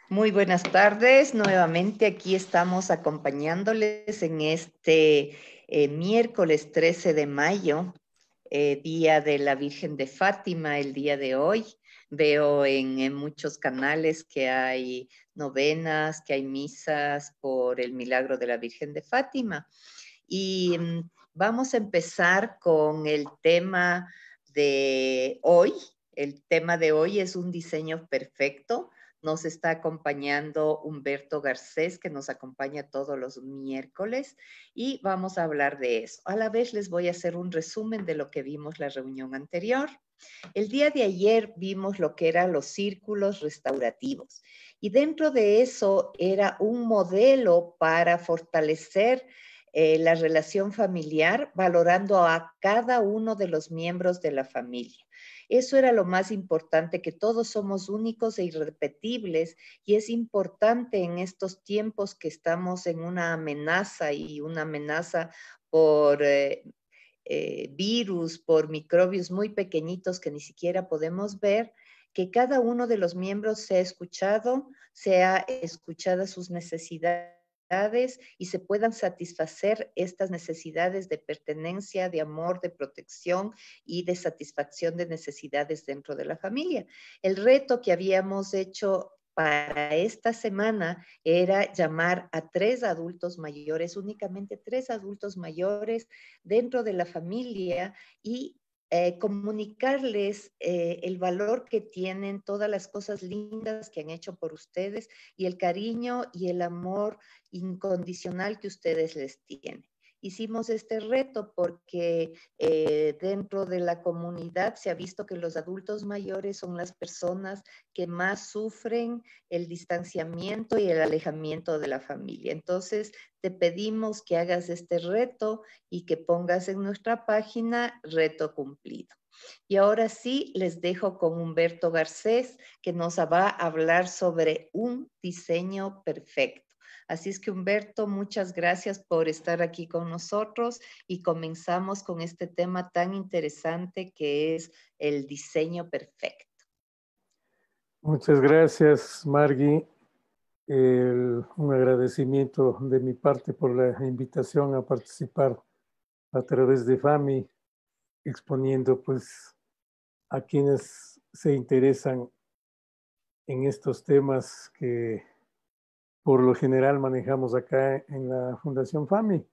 Muy buenas tardes. Nuevamente aquí estamos acompañándoles en este miércoles 13 de mayo, Día de la Virgen de Fátima, el día de hoy. Veo en muchos canales que hay novenas, que hay misas por el milagro de la Virgen de Fátima. Y vamos a empezar con el tema de hoy. El tema de hoy es un diseño perfecto. Nos está acompañando Humberto Garcés, que nos acompaña todos los miércoles, y vamos a hablar de eso. A la vez les voy a hacer un resumen de lo que vimos la reunión anterior. El día de ayer vimos lo que eran los círculos restaurativos, y dentro de eso era un modelo para fortalecer la relación familiar, valorando a cada uno de los miembros de la familia. Eso era lo más importante, que todos somos únicos e irrepetibles, y es importante en estos tiempos que estamos en una amenaza, y una amenaza por virus, por microbios muy pequeñitos que ni siquiera podemos ver, que cada uno de los miembros sea escuchada sus necesidades y se puedan satisfacer estas necesidades de pertenencia, de amor, de protección y de satisfacción de necesidades dentro de la familia. El reto que habíamos hecho para esta semana era llamar a 3 adultos mayores, únicamente 3 adultos mayores dentro de la familia, y comunicarles el valor que tienen, todas las cosas lindas que han hecho por ustedes y el cariño y el amor incondicional que ustedes les tienen. Hicimos este reto porque dentro de la comunidad se ha visto que los adultos mayores son las personas que más sufren el distanciamiento y el alejamiento de la familia. Entonces, te pedimos que hagas este reto y que pongas en nuestra página reto cumplido. Y ahora sí, les dejo con Humberto Garcés, que nos va a hablar sobre un diseño perfecto. Así es que, Humberto, muchas gracias por estar aquí con nosotros, y comenzamos con este tema tan interesante que es el diseño perfecto. Muchas gracias, Margui. Un agradecimiento de mi parte por la invitación a participar a través de FAMI, exponiendo pues a quienes se interesan en estos temas que por lo general manejamos acá en la Fundación FAMI.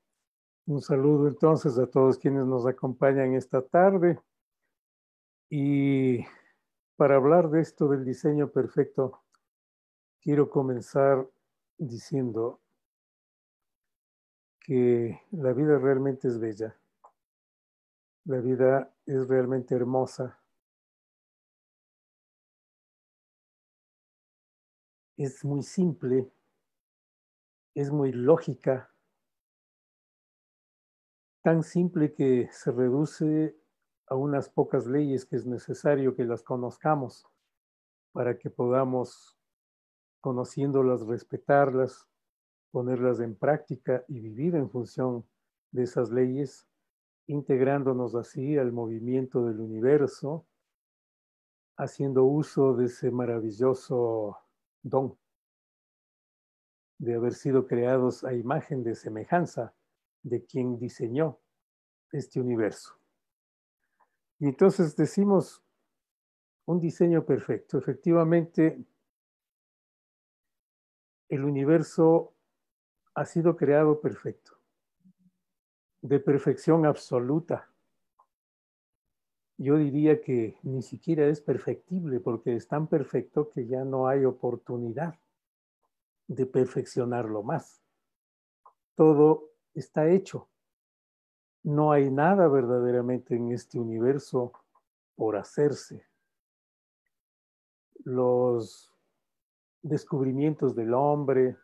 Un saludo entonces a todos quienes nos acompañan esta tarde. Y para hablar de esto del diseño perfecto, quiero comenzar diciendo que la vida realmente es bella. La vida es realmente hermosa. Es muy simple, es muy lógica, tan simple que se reduce a unas pocas leyes que es necesario que las conozcamos para que podamos, conociéndolas, respetarlas, ponerlas en práctica y vivir en función de esas leyes, integrándonos así al movimiento del universo, haciendo uso de ese maravilloso don de haber sido creados a imagen de semejanza de quien diseñó este universo. Y entonces decimos un diseño perfecto. Efectivamente, el universo ha sido creado perfecto, de perfección absoluta. Yo diría que ni siquiera es perfectible, porque es tan perfecto que ya no hay oportunidad de perfeccionarlo más. Todo está hecho. No hay nada verdaderamente en este universo por hacerse. Los descubrimientos del hombre,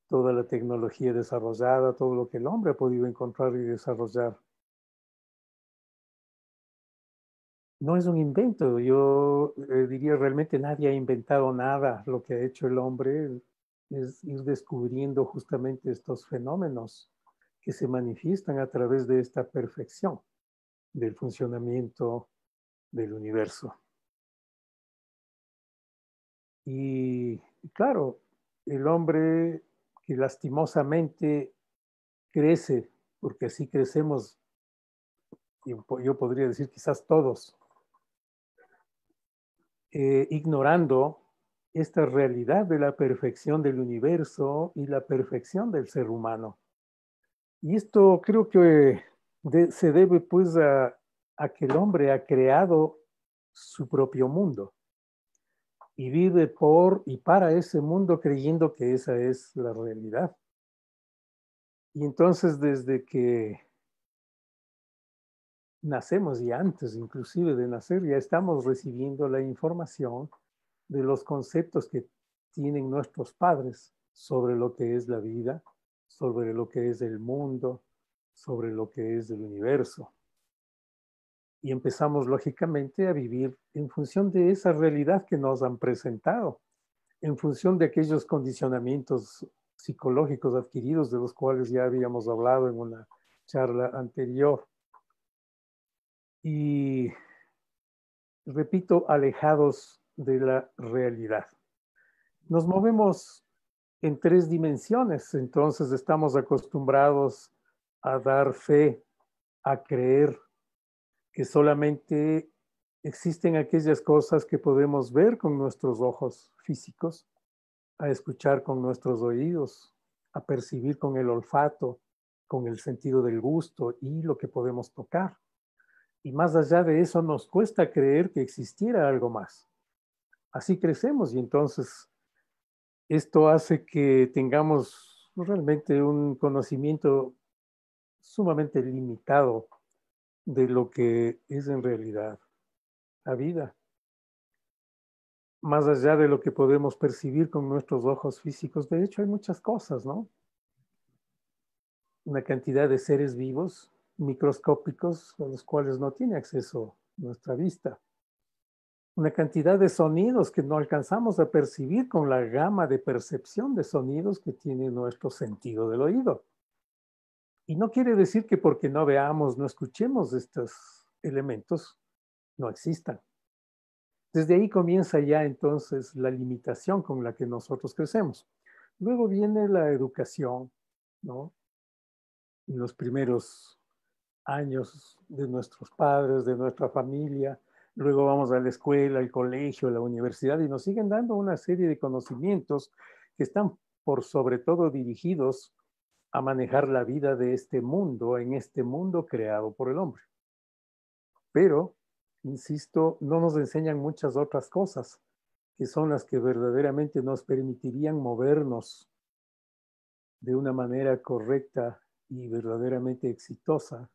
toda la tecnología desarrollada, todo lo que el hombre ha podido encontrar y desarrollar, no es un invento. Yo diría realmente nadie ha inventado nada. Lo que ha hecho el hombre es ir descubriendo justamente estos fenómenos que se manifiestan a través de esta perfección del funcionamiento del universo. Y claro, el hombre que lastimosamente crece, porque así crecemos, yo podría decir quizás todos, ignorando esta realidad de la perfección del universo y la perfección del ser humano. Y esto creo que se debe pues a que el hombre ha creado su propio mundo y vive por y para ese mundo creyendo que esa es la realidad. Y entonces desde que nacemos y antes inclusive de nacer ya estamos recibiendo la información de los conceptos que tienen nuestros padres sobre lo que es la vida, sobre lo que es el mundo, sobre lo que es el universo. Y empezamos lógicamente a vivir en función de esa realidad que nos han presentado, en función de aquellos condicionamientos psicológicos adquiridos de los cuales ya habíamos hablado en una charla anterior. Y repito, alejados de la realidad. Nos movemos en 3 dimensiones, entonces estamos acostumbrados a dar fe, a creer que solamente existen aquellas cosas que podemos ver con nuestros ojos físicos, a escuchar con nuestros oídos, a percibir con el olfato, con el sentido del gusto y lo que podemos tocar. Y más allá de eso nos cuesta creer que existiera algo más. Así crecemos y entonces esto hace que tengamos realmente un conocimiento sumamente limitado de lo que es en realidad la vida. Más allá de lo que podemos percibir con nuestros ojos físicos, de hecho hay muchas cosas, ¿no? Una cantidad de seres vivos, microscópicos, a los cuales no tiene acceso nuestra vista. Una cantidad de sonidos que no alcanzamos a percibir con la gama de percepción de sonidos que tiene nuestro sentido del oído. Y no quiere decir que porque no veamos, no escuchemos estos elementos, no existan. Desde ahí comienza ya entonces la limitación con la que nosotros crecemos. Luego viene la educación, ¿no? En los primeros años de nuestros padres, de nuestra familia. Luego vamos a la escuela, al colegio, a la universidad y nos siguen dando una serie de conocimientos que están por sobre todo dirigidos a manejar la vida de este mundo, en este mundo creado por el hombre. Pero, insisto, no nos enseñan muchas otras cosas, que son las que verdaderamente nos permitirían movernos de una manera correcta y verdaderamente exitosa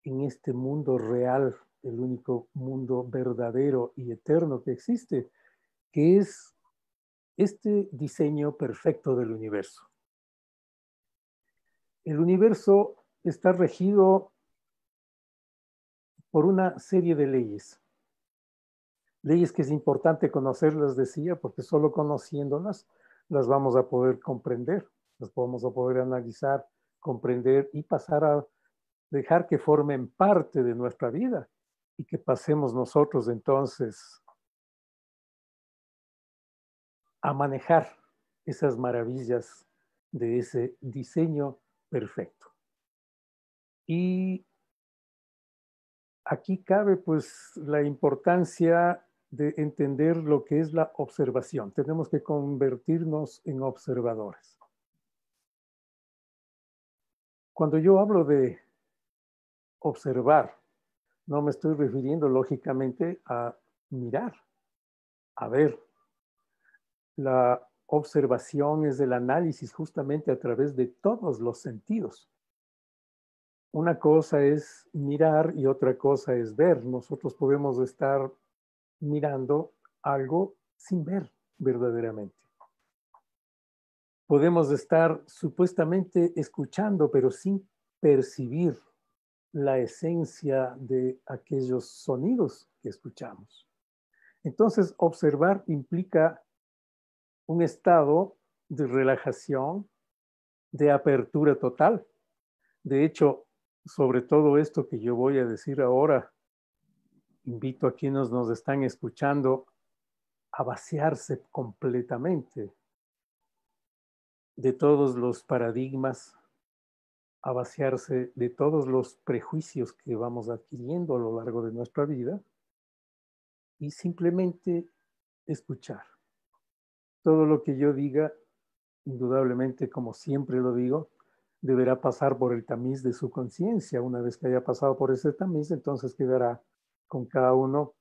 en este mundo real, el único mundo verdadero y eterno que existe, que es este diseño perfecto del universo. El universo está regido por una serie de leyes. Leyes que es importante conocerlas, decía, porque solo conociéndolas las vamos a poder comprender, las vamos a poder analizar, comprender y pasar a dejar que formen parte de nuestra vida y que pasemos nosotros entonces a manejar esas maravillas de ese diseño perfecto. Y aquí cabe pues la importancia de entender lo que es la observación. Tenemos que convertirnos en observadores. Cuando yo hablo de observar, no me estoy refiriendo lógicamente a mirar, a ver. La observación es el análisis justamente a través de todos los sentidos. Una cosa es mirar y otra cosa es ver. Nosotros podemos estar mirando algo sin ver verdaderamente. Podemos estar supuestamente escuchando, pero sin percibir la esencia de aquellos sonidos que escuchamos. Entonces, observar implica un estado de relajación, de apertura total. De hecho, sobre todo esto que yo voy a decir ahora, invito a quienes nos están escuchando a vaciarse completamente de todos los paradigmas, a vaciarse de todos los prejuicios que vamos adquiriendo a lo largo de nuestra vida y simplemente escuchar. Todo lo que yo diga, indudablemente, como siempre lo digo, deberá pasar por el tamiz de su conciencia. Una vez que haya pasado por ese tamiz, entonces quedará con cada uno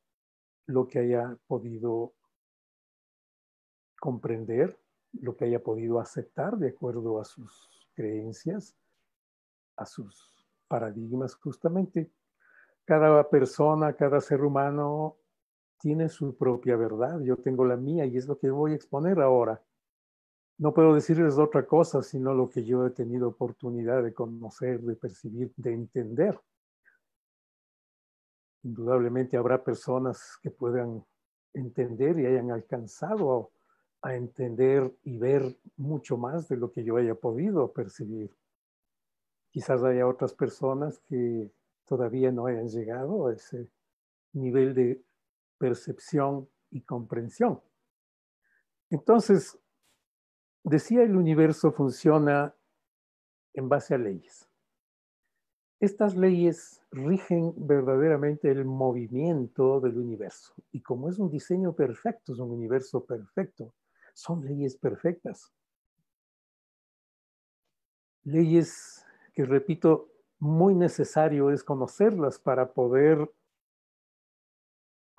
lo que haya podido comprender, lo que haya podido aceptar de acuerdo a sus creencias, a sus paradigmas justamente. Cada persona, cada ser humano tiene su propia verdad. Yo tengo la mía y es lo que voy a exponer ahora. No puedo decirles otra cosa, sino lo que yo he tenido oportunidad de conocer, de percibir, de entender. Indudablemente habrá personas que puedan entender y hayan alcanzado a entender y ver mucho más de lo que yo haya podido percibir. Quizás haya otras personas que todavía no hayan llegado a ese nivel de percepción y comprensión. Entonces, decía, el universo funciona en base a leyes. Estas leyes rigen verdaderamente el movimiento del universo. Y como es un diseño perfecto, es un universo perfecto, son leyes perfectas. Leyes que, repito, muy necesario es conocerlas para poder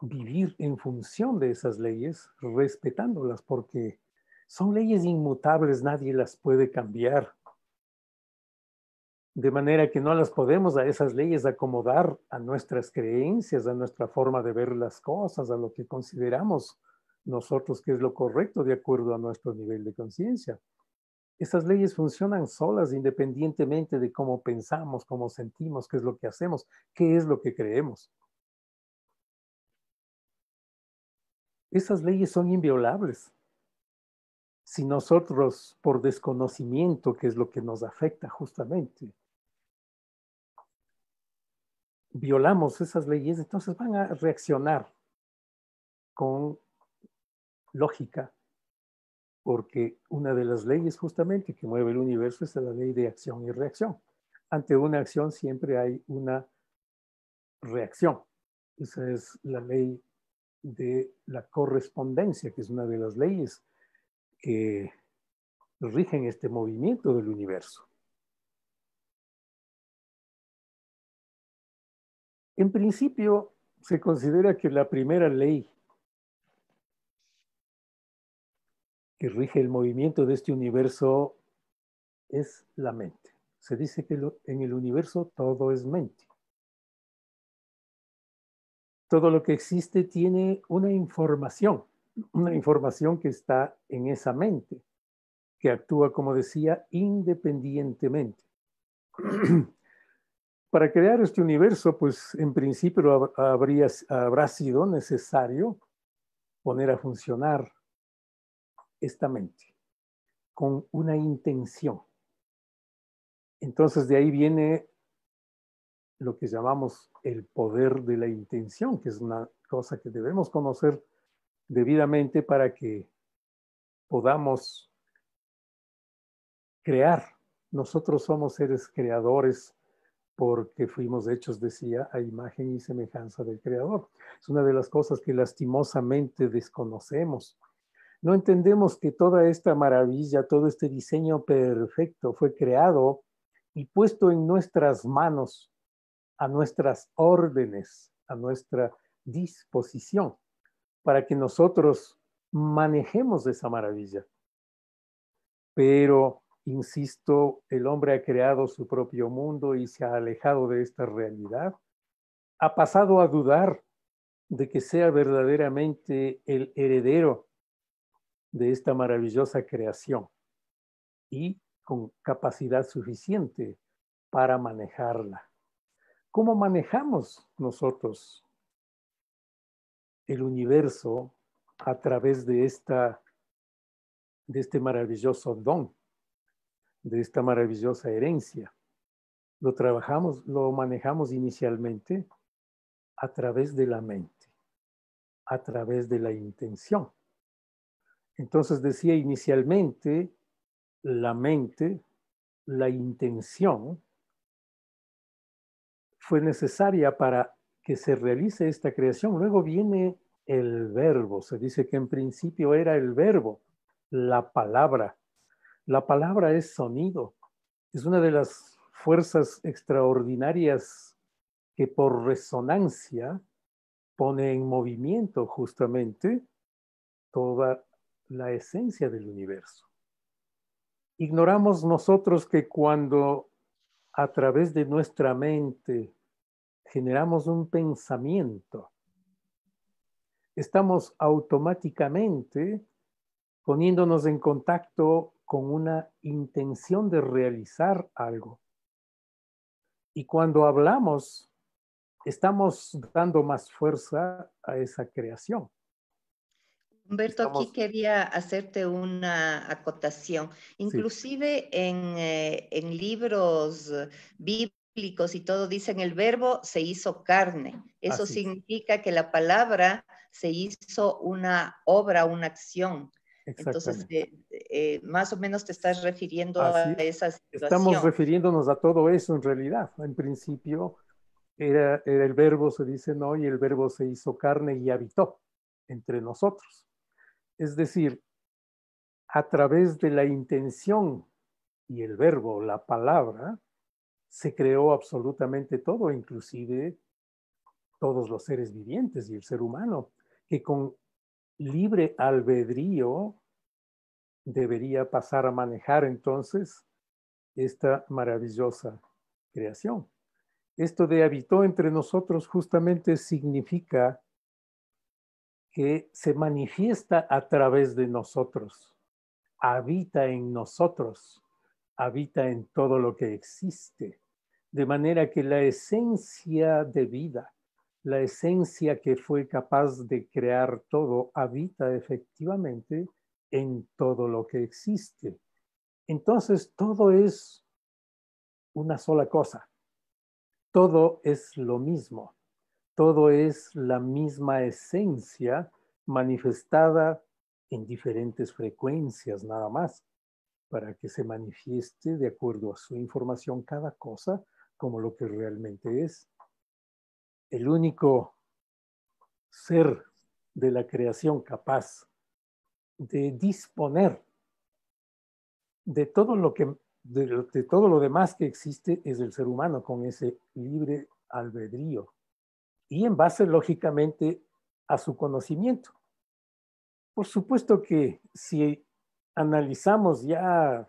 vivir en función de esas leyes, respetándolas, porque son leyes inmutables, nadie las puede cambiar. De manera que no las podemos a esas leyes acomodar a nuestras creencias, a nuestra forma de ver las cosas, a lo que consideramos nosotros que es lo correcto de acuerdo a nuestro nivel de conciencia. Esas leyes funcionan solas independientemente de cómo pensamos, cómo sentimos, qué es lo que hacemos, qué es lo que creemos. Esas leyes son inviolables. Si nosotros, por desconocimiento, que es lo que nos afecta justamente, violamos esas leyes, entonces van a reaccionar con lógica, porque una de las leyes justamente que mueve el universo es la ley de acción y reacción. Ante una acción siempre hay una reacción. Esa es la ley de la correspondencia, que es una de las leyes que rigen este movimiento del universo. En principio, se considera que la primera ley que rige el movimiento de este universo es la mente. Se dice que en el universo todo es mente. Todo lo que existe tiene una información que está en esa mente, que actúa, como decía, independientemente. Para crear este universo, pues en principio habrá sido necesario poner a funcionar esta mente con una intención. Entonces de ahí viene lo que llamamos el poder de la intención, que es una cosa que debemos conocer debidamente para que podamos crear. Nosotros somos seres creadores porque fuimos hechos, decía, a imagen y semejanza del Creador. Es una de las cosas que lastimosamente desconocemos. No entendemos que toda esta maravilla, todo este diseño perfecto fue creado y puesto en nuestras manos, a nuestras órdenes, a nuestra disposición, para que nosotros manejemos esa maravilla. Pero, insisto, el hombre ha creado su propio mundo y se ha alejado de esta realidad. Ha pasado a dudar de que sea verdaderamente el heredero de esta maravillosa creación y con capacidad suficiente para manejarla. ¿Cómo manejamos nosotros el universo a través de este maravilloso don, de esta maravillosa herencia? Lo manejamos inicialmente a través de la mente, a través de la intención. Entonces decía inicialmente, la mente, la intención, fue necesaria para que se realice esta creación. Luego viene el verbo. Se dice que en principio era el verbo, la palabra. La palabra es sonido. Es una de las fuerzas extraordinarias que por resonancia pone en movimiento justamente toda la esencia del universo. Ignoramos nosotros que cuando a través de nuestra mente generamos un pensamiento, estamos automáticamente poniéndonos en contacto con una intención de realizar algo. Y cuando hablamos, estamos dando más fuerza a esa creación. Humberto, aquí quería hacerte una acotación. Sí, Inclusive en libros bíblicos y todo dicen el verbo se hizo carne. Eso así es. significa que la palabra se hizo una obra, una acción. Entonces, Exactamente. más o menos te estás refiriendo a Así es. esa Estamos situación. refiriéndonos a todo eso en realidad. En principio era el verbo, se dice, ¿no? Y el verbo se hizo carne y habitó entre nosotros. Es decir, a través de la intención y el verbo, la palabra, se creó absolutamente todo, inclusive todos los seres vivientes y el ser humano, que con libre albedrío debería pasar a manejar entonces esta maravillosa creación. Esto de habitó entre nosotros justamente significa que se manifiesta a través de nosotros, habita en nosotros, habita en todo lo que existe, de manera que la esencia de vida, la esencia que fue capaz de crear todo, habita efectivamente en todo lo que existe. Entonces, todo es una sola cosa, todo es lo mismo, todo es la misma esencia manifestada en diferentes frecuencias nada más, para que se manifieste de acuerdo a su información cada cosa como lo que realmente es. El único ser de la creación capaz de disponer de todo lo que de todo lo demás que existe es el ser humano con ese libre albedrío y en base lógicamente a su conocimiento. Por supuesto que si analizamos ya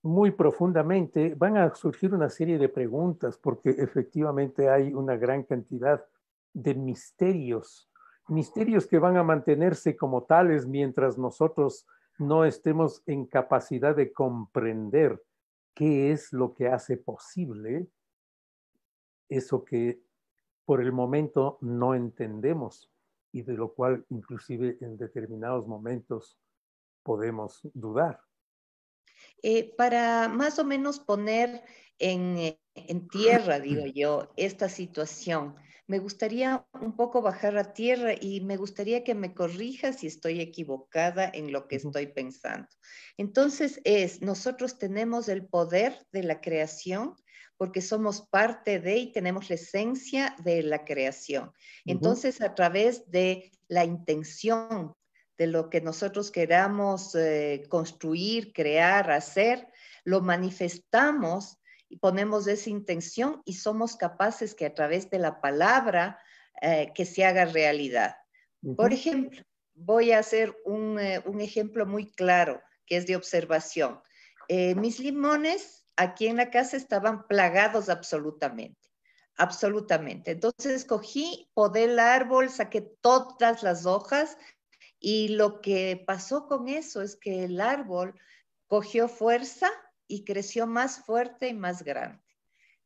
muy profundamente, van a surgir una serie de preguntas porque efectivamente hay una gran cantidad de misterios, misterios que van a mantenerse como tales mientras nosotros no estemos en capacidad de comprender qué es lo que hace posible eso que por el momento no entendemos y de lo cual inclusive en determinados momentos podemos dudar. Para más o menos poner en tierra, digo yo, esta situación, me gustaría un poco bajar a tierra y me gustaría que me corrijas si estoy equivocada en lo que estoy pensando. Entonces nosotros tenemos el poder de la creación porque somos parte de y tenemos la esencia de la creación. Entonces, a través de la intención de lo que nosotros queramos construir, crear, hacer, lo manifestamos y ponemos esa intención y somos capaces que a través de la palabra que se haga realidad. Por ejemplo, voy a hacer un ejemplo muy claro que es de observación. Mis limones aquí en la casa estaban plagados absolutamente. Absolutamente. Entonces cogí, podé el árbol, saqué todas las hojas y lo que pasó con eso es que el árbol cogió fuerza y creció más fuerte y más grande.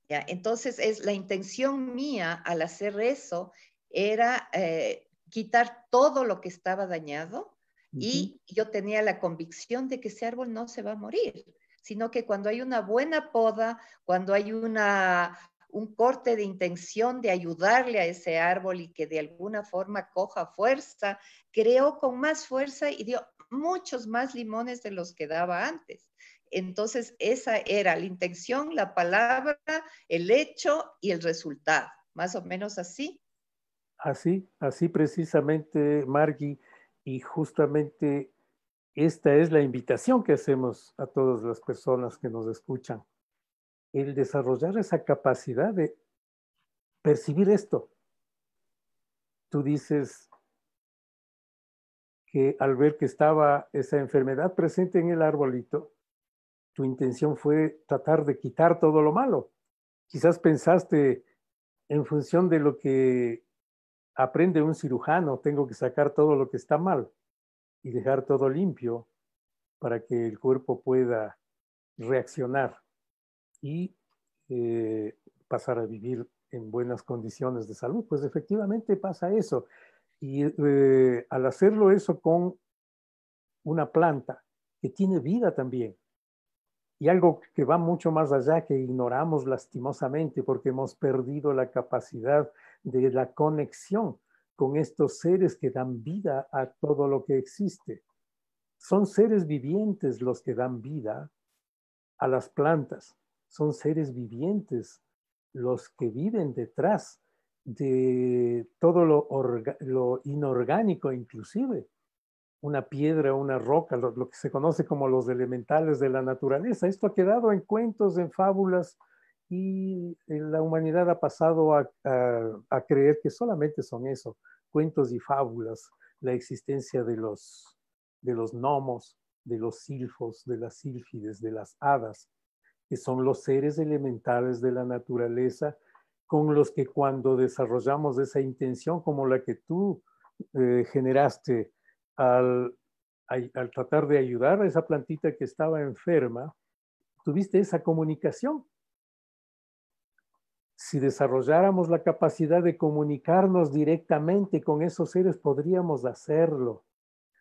¿Ya? Entonces, la intención mía al hacer eso era quitar todo lo que estaba dañado y yo tenía la convicción de que ese árbol no se va a morir, sino que cuando hay una buena poda, cuando hay un corte de intención de ayudarle a ese árbol y que de alguna forma coja fuerza, creó con más fuerza y dio muchos más limones de los que daba antes. Entonces, esa era la intención, la palabra, el hecho y el resultado, más o menos así. Así precisamente, Margui, y justamente esta es la invitación que hacemos a todas las personas que nos escuchan, el desarrollar esa capacidad de percibir esto. Tú dices que al ver que estaba esa enfermedad presente en el arbolito, tu intención fue tratar de quitar todo lo malo. Quizás pensaste en función de lo que aprende un cirujano, tengo que sacar todo lo que está mal y dejar todo limpio para que el cuerpo pueda reaccionar y pasar a vivir en buenas condiciones de salud. Pues efectivamente pasa eso. Y al hacerlo eso con una planta que tiene vida también, y algo que va mucho más allá, que ignoramos lastimosamente porque hemos perdido la capacidad de la conexión con estos seres que dan vida a todo lo que existe. Son seres vivientes los que dan vida a las plantas. Son seres vivientes los que viven detrás de todo lo inorgánico, inclusive una piedra, una roca, lo que se conoce como los elementales de la naturaleza. Esto ha quedado en cuentos, en fábulas, y la humanidad ha pasado a creer que solamente son eso, cuentos y fábulas, la existencia de los gnomos, de los silfos, de las sílfides, de las hadas, que son los seres elementales de la naturaleza, con los que cuando desarrollamos esa intención como la que tú generaste al tratar de ayudar a esa plantita que estaba enferma, tuviste esa comunicación. Si desarrolláramos la capacidad de comunicarnos directamente con esos seres, podríamos hacerlo.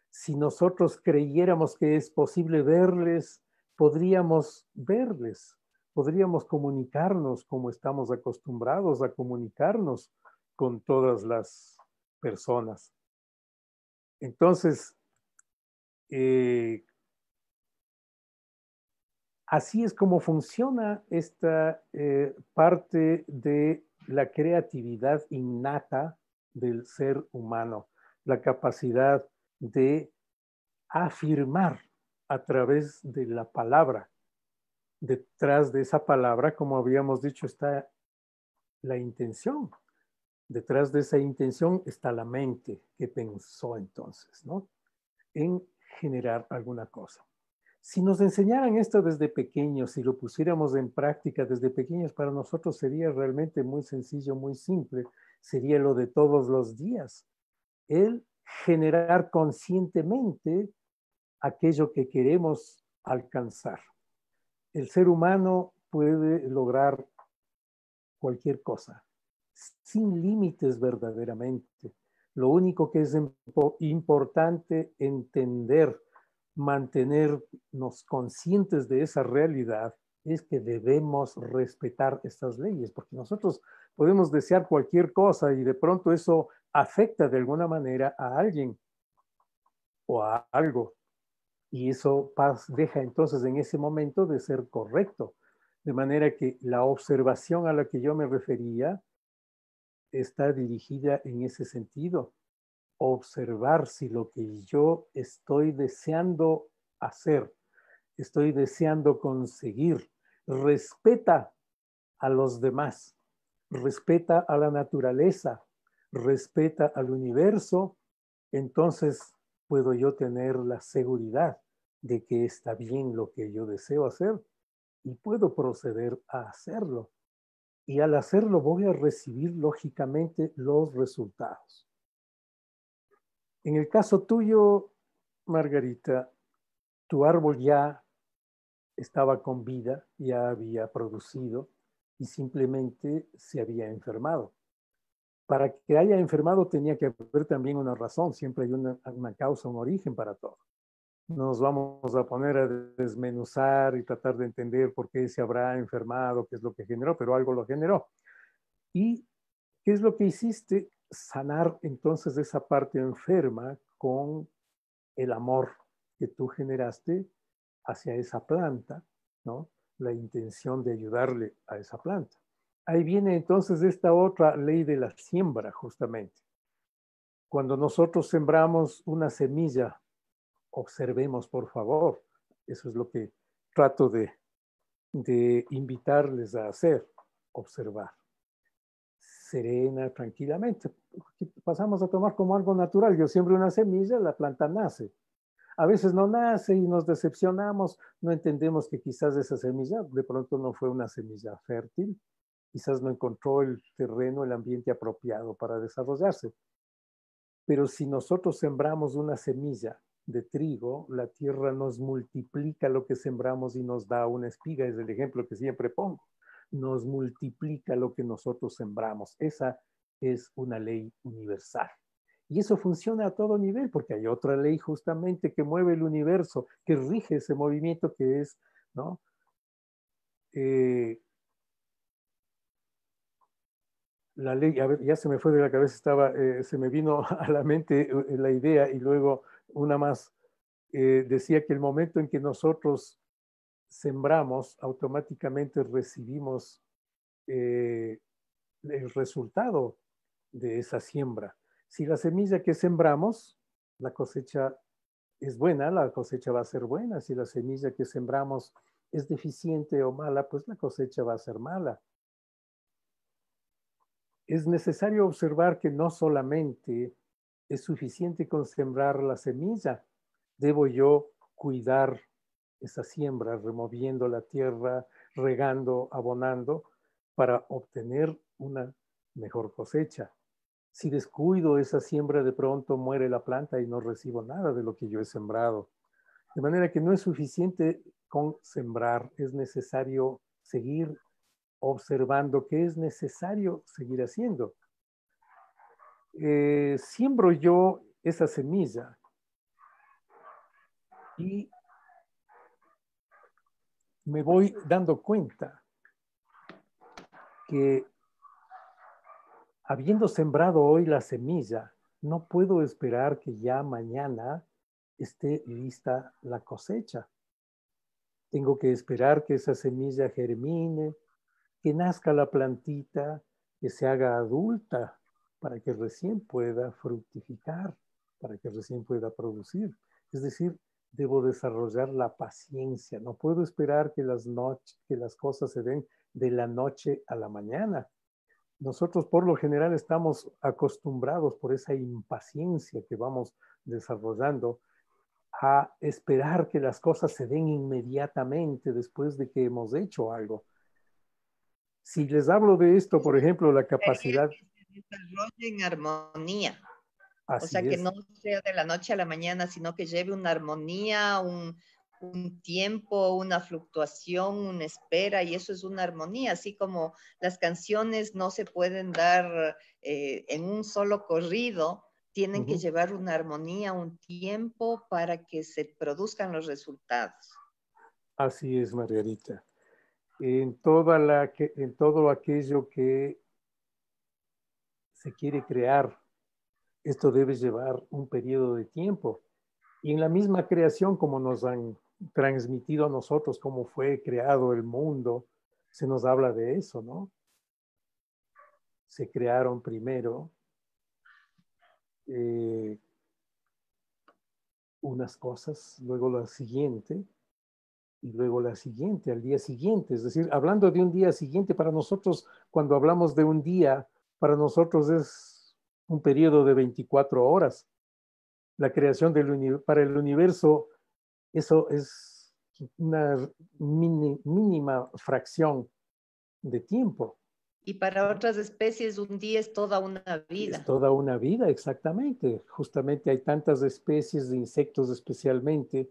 Si nosotros creyéramos que es posible verles, podríamos verles, podríamos comunicarnos como estamos acostumbrados a comunicarnos con todas las personas. Entonces, así es como funciona esta parte de la creatividad innata del ser humano, la capacidad de afirmar a través de la palabra. Detrás de esa palabra, como habíamos dicho, está la intención. Detrás de esa intención está la mente que pensó entonces, ¿no? En generar alguna cosa. Si nos enseñaran esto desde pequeños, si lo pusiéramos en práctica desde pequeños, para nosotros sería realmente muy sencillo, muy simple. Sería lo de todos los días. El generar conscientemente aquello que queremos alcanzar. El ser humano puede lograr cualquier cosa, sin límites verdaderamente. Lo único que es importante entender, mantenernos conscientes de esa realidad, es que debemos respetar estas leyes, porque nosotros podemos desear cualquier cosa y de pronto eso afecta de alguna manera a alguien o a algo. Y eso deja entonces en ese momento de ser correcto. De manera que la observación a la que yo me refería está dirigida en ese sentido. Observar si lo que yo estoy deseando hacer, estoy deseando conseguir, respeta a los demás, respeta a la naturaleza, respeta al universo, entonces puedo yo tener la seguridad de que está bien lo que yo deseo hacer y puedo proceder a hacerlo. Y al hacerlo voy a recibir lógicamente los resultados. En el caso tuyo, Margarita, tu árbol ya estaba con vida, ya había producido y simplemente se había enfermado. Para que haya enfermado tenía que haber también una razón, siempre hay una causa, un origen para todo. No nos vamos a poner a desmenuzar y tratar de entender por qué se habrá enfermado, qué es lo que generó, pero algo lo generó. ¿Y qué es lo que hiciste? Sanar entonces esa parte enferma con el amor que tú generaste hacia esa planta, ¿no? La intención de ayudarle a esa planta. Ahí viene entonces esta otra ley de la siembra, justamente. Cuando nosotros sembramos una semilla, observemos, por favor. Eso es lo que trato de invitarles a hacer, observar. Serena, tranquilamente. Pasamos a tomar como algo natural. Yo siembro una semilla, la planta nace. A veces no nace y nos decepcionamos, no entendemos que quizás esa semilla de pronto no fue una semilla fértil, quizás no encontró el terreno, el ambiente apropiado para desarrollarse. Pero si nosotros sembramos una semilla de trigo, la tierra nos multiplica lo que sembramos y nos da una espiga, es el ejemplo que siempre pongo. Nos multiplica lo que nosotros sembramos. Esa es una ley universal. Y eso funciona a todo nivel, porque hay otra ley justamente que mueve el universo, que rige ese movimiento que es, ¿no? La ley, a ver, ya se me fue de la cabeza, se me vino a la mente la idea y luego una más. Decía que el momento en que nosotros sembramos, automáticamente recibimos el resultado de esa siembra. Si la semilla que sembramos, la cosecha es buena, la cosecha va a ser buena. Si la semilla que sembramos es deficiente o mala, pues la cosecha va a ser mala. Es necesario observar que no solamente es suficiente con sembrar la semilla, debo yo cuidar esa siembra, removiendo la tierra, regando, abonando, para obtener una mejor cosecha. Si descuido esa siembra, de pronto muere la planta y no recibo nada de lo que yo he sembrado. De manera que no es suficiente con sembrar, es necesario seguir observando qué es necesario seguir haciendo. Siembro yo esa semilla y me voy dando cuenta que habiendo sembrado hoy la semilla, no puedo esperar que ya mañana esté lista la cosecha. Tengo que esperar que esa semilla germine, que nazca la plantita, que se haga adulta para que recién pueda fructificar, para que recién pueda producir. Es decir, debo desarrollar la paciencia. No puedo esperar que las cosas se den de la noche a la mañana. Nosotros por lo general estamos acostumbrados por esa impaciencia que vamos desarrollando a esperar que las cosas se den inmediatamente después de que hemos hecho algo. Si les hablo de esto, por ejemplo, la capacidad... Que se desarrolle en armonía. O sea, Así que es. no sea de la noche a la mañana, sino que lleve una armonía, un tiempo, una fluctuación, una espera, y eso es una armonía, así como las canciones no se pueden dar en un solo corrido, tienen que llevar una armonía, un tiempo para que se produzcan los resultados. Así es, Margarita. En todo aquello que se quiere crear, esto debe llevar un periodo de tiempo. Y en la misma creación, como nos han transmitido a nosotros cómo fue creado el mundo, se nos habla de eso, ¿no? Se crearon primero unas cosas, luego la siguiente, y luego la siguiente, al día siguiente. Es decir, hablando de un día siguiente, para nosotros, cuando hablamos de un día, para nosotros es un periodo de 24 horas. La creación para el universo, eso es una mínima fracción de tiempo. Y para otras especies un día es toda una vida. Es toda una vida, exactamente. Justamente hay tantas especies de insectos especialmente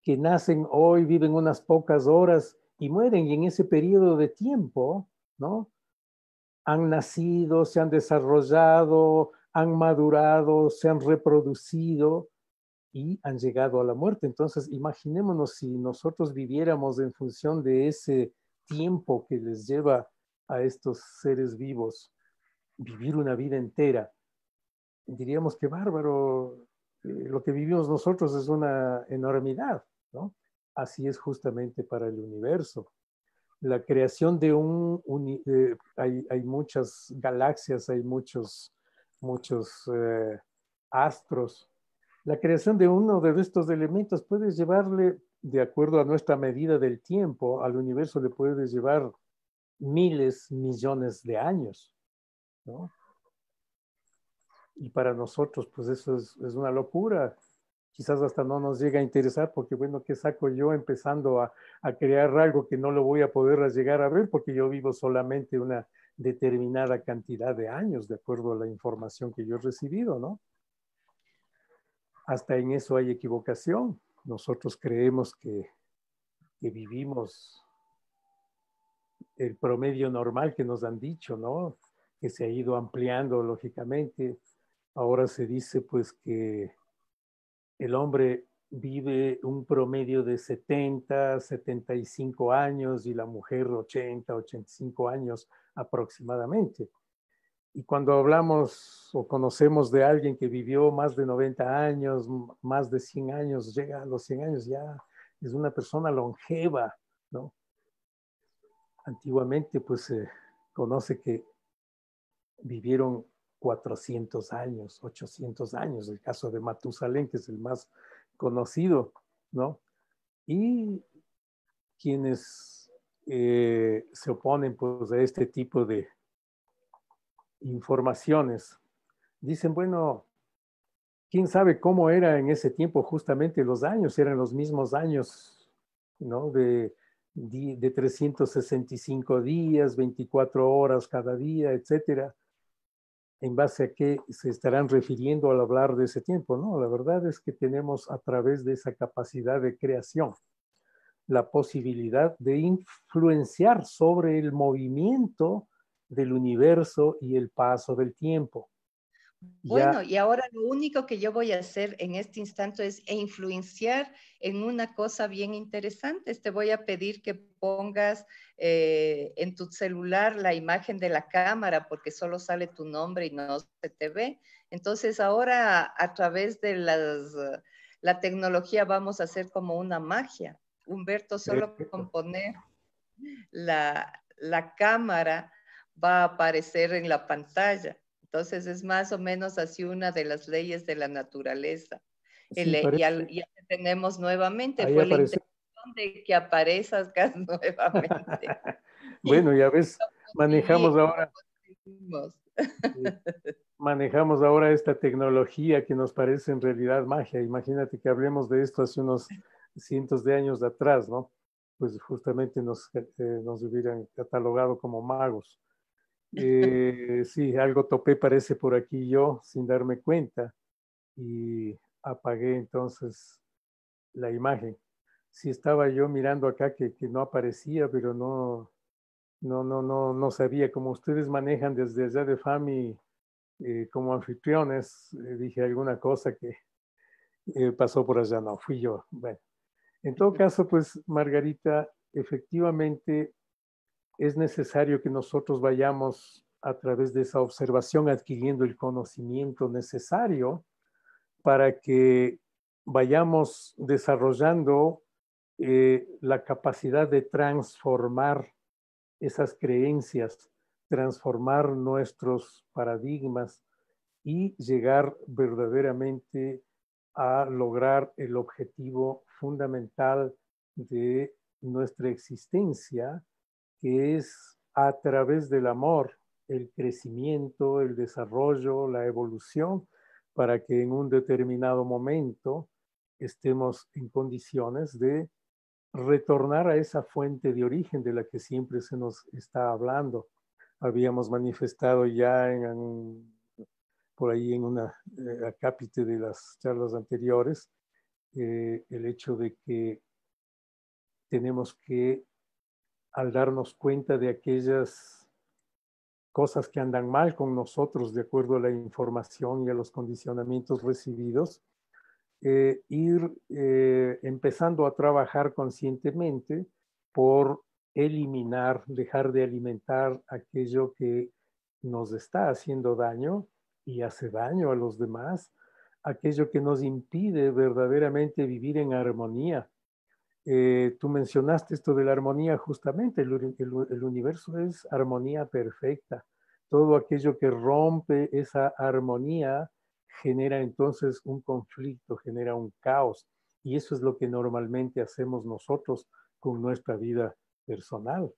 que nacen hoy, viven unas pocas horas y mueren. Y en ese periodo de tiempo, ¿no? Han nacido, se han desarrollado, han madurado, se han reproducido y han llegado a la muerte. Entonces, imaginémonos si nosotros viviéramos en función de ese tiempo que les lleva a estos seres vivos vivir una vida entera. Diríamos que bárbaro, lo que vivimos nosotros es una enormidad, ¿no? Así es justamente para el universo. La creación de hay muchas galaxias, hay muchos astros. La creación de uno de estos elementos puede llevarle, de acuerdo a nuestra medida del tiempo, al universo le puede llevar miles, millones de años, ¿no? Y para nosotros, pues eso es una locura. Quizás hasta no nos llega a interesar porque, bueno, ¿qué saco yo empezando a crear algo que no lo voy a poder llegar a ver porque yo vivo solamente una determinada cantidad de años, de acuerdo a la información que yo he recibido, ¿no? Hasta en eso hay equivocación. Nosotros creemos que vivimos el promedio normal que nos han dicho, ¿no? Que se ha ido ampliando lógicamente. Ahora se dice pues que el hombre vive un promedio de 70, 75 años y la mujer 80, 85 años aproximadamente. Y cuando hablamos o conocemos de alguien que vivió más de 90 años, más de 100 años, llega a los 100 años, ya es una persona longeva, ¿no? Antiguamente, pues se conoce que vivieron 400 años, 800 años, el caso de Matusalén, que es el más conocido, ¿no? Y quienes se oponen pues, a este tipo de informaciones, dicen, bueno, quién sabe cómo era en ese tiempo justamente los años, eran los mismos años, ¿no? De 365 días, 24 horas cada día, etcétera. ¿En base a qué se estarán refiriendo al hablar de ese tiempo? No, la verdad es que tenemos a través de esa capacidad de creación la posibilidad de influenciar sobre el movimiento del universo y el paso del tiempo. Bueno, Ya, y ahora lo único que yo voy a hacer en este instante es influenciar en una cosa bien interesante. Te voy a pedir que pongas en tu celular la imagen de la cámara porque solo sale tu nombre y no se te ve. Entonces ahora a través de la tecnología vamos a hacer como una magia. Humberto, solo con perfecto. poner la cámara va a aparecer en la pantalla. Entonces es más o menos así una de las leyes de la naturaleza. Sí, parece, Ya tenemos nuevamente, ahí fue la aparece. intención de que aparezcas nuevamente. Bueno, ya ves, Y manejamos lo ahora, conseguimos. manejamos ahora esta tecnología que nos parece en realidad magia. Imagínate que hablemos de esto hace unos cientos de años de atrás, ¿no? Pues justamente nos hubieran catalogado como magos. Sí, algo topé parece por aquí yo sin darme cuenta y apagué entonces la imagen. Sí estaba yo mirando acá que no aparecía, pero no sabía. Como ustedes manejan desde allá de FAMI como anfitriones, dije alguna cosa que pasó por allá. No, fui yo. Bueno, en todo caso, pues Margarita, efectivamente es necesario que nosotros vayamos a través de esa observación adquiriendo el conocimiento necesario para que vayamos desarrollando la capacidad de transformar esas creencias, transformar nuestros paradigmas y llegar verdaderamente a lograr el objetivo fundamental de nuestra existencia, que es a través del amor, el crecimiento, el desarrollo, la evolución, para que en un determinado momento estemos en condiciones de retornar a esa fuente de origen de la que siempre se nos está hablando. Habíamos manifestado ya por ahí en una acápite de las charlas anteriores el hecho de que tenemos que, al darnos cuenta de aquellas cosas que andan mal con nosotros de acuerdo a la información y a los condicionamientos recibidos, ir empezando a trabajar conscientemente por eliminar, dejar de alimentar aquello que nos está haciendo daño y hace daño a los demás, aquello que nos impide verdaderamente vivir en armonía. Tú mencionaste esto de la armonía, justamente el universo es armonía perfecta. Todo aquello que rompe esa armonía genera entonces un conflicto, genera un caos. Y eso es lo que normalmente hacemos nosotros con nuestra vida personal.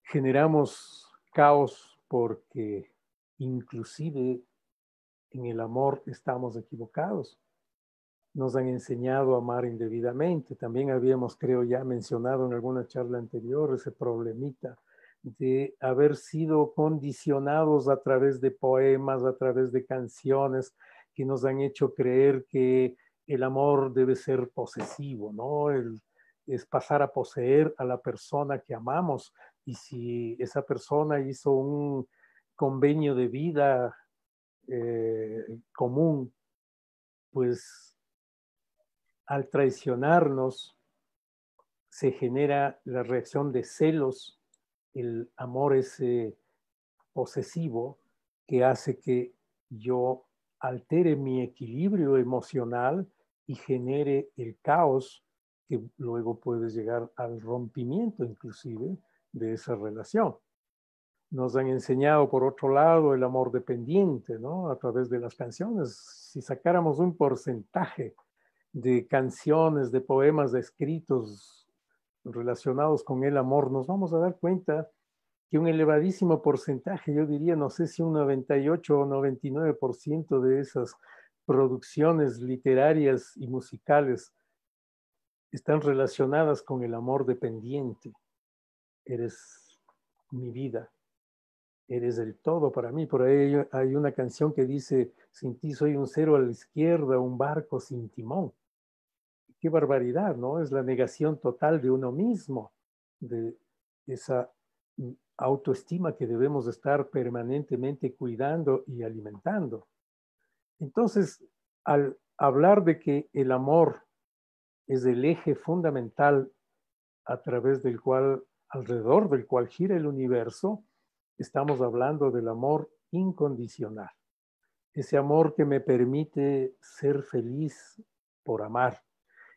Generamos caos porque inclusive en el amor estamos equivocados. Nos han enseñado a amar indebidamente. También habíamos, creo, ya mencionado en alguna charla anterior ese problemita de haber sido condicionados a través de poemas, a través de canciones que nos han hecho creer que el amor debe ser posesivo, ¿no? Es pasar a poseer a la persona que amamos. Y si esa persona hizo un convenio de vida común, pues al traicionarnos se genera la reacción de celos, el amor ese posesivo que hace que yo altere mi equilibrio emocional y genere el caos que luego puede llegar al rompimiento inclusive de esa relación. Nos han enseñado, por otro lado, el amor dependiente, ¿no? A través de las canciones. Si sacáramos un porcentaje de canciones, de poemas, de escritos relacionados con el amor, nos vamos a dar cuenta que un elevadísimo porcentaje, yo diría, no sé si un 98 o 99% de esas producciones literarias y musicales están relacionadas con el amor dependiente. Eres mi vida, eres el todo para mí. Por ahí hay una canción que dice, sin ti soy un cero a la izquierda, un barco sin timón. Qué barbaridad, ¿no? Es la negación total de uno mismo, de esa autoestima que debemos estar permanentemente cuidando y alimentando. Entonces, al hablar de que el amor es el eje fundamental a través del cual, alrededor del cual gira el universo, estamos hablando del amor incondicional. Ese amor que me permite ser feliz por amar.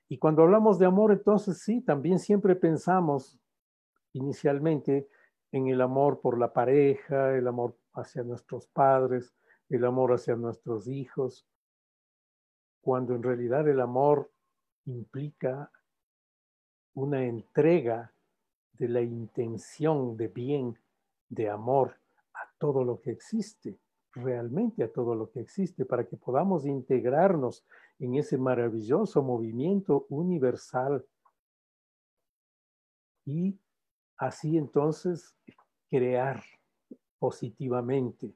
Y cuando hablamos de amor, entonces sí, también siempre pensamos inicialmente en el amor por la pareja, el amor hacia nuestros padres, el amor hacia nuestros hijos, cuando en realidad el amor implica una entrega de la intención de bien, de amor a todo lo que existe, realmente a todo lo que existe, para que podamos integrarnos en ese maravilloso movimiento universal y así entonces crear positivamente.